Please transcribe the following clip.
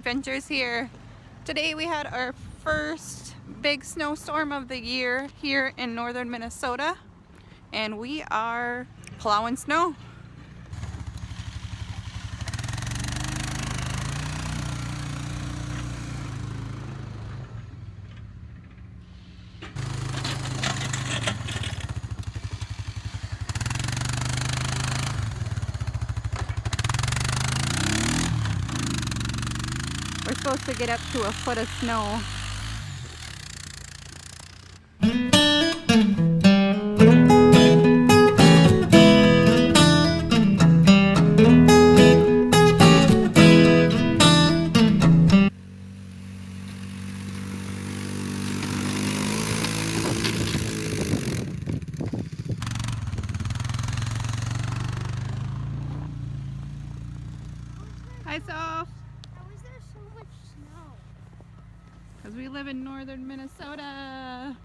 adventures here. Today we had our first big snowstorm of the year here in northern Minnesota, and we are plowing snow. We're supposed to get up to a foot of snow. Hi, Soph. How is there so much snow? Because we live in northern Minnesota.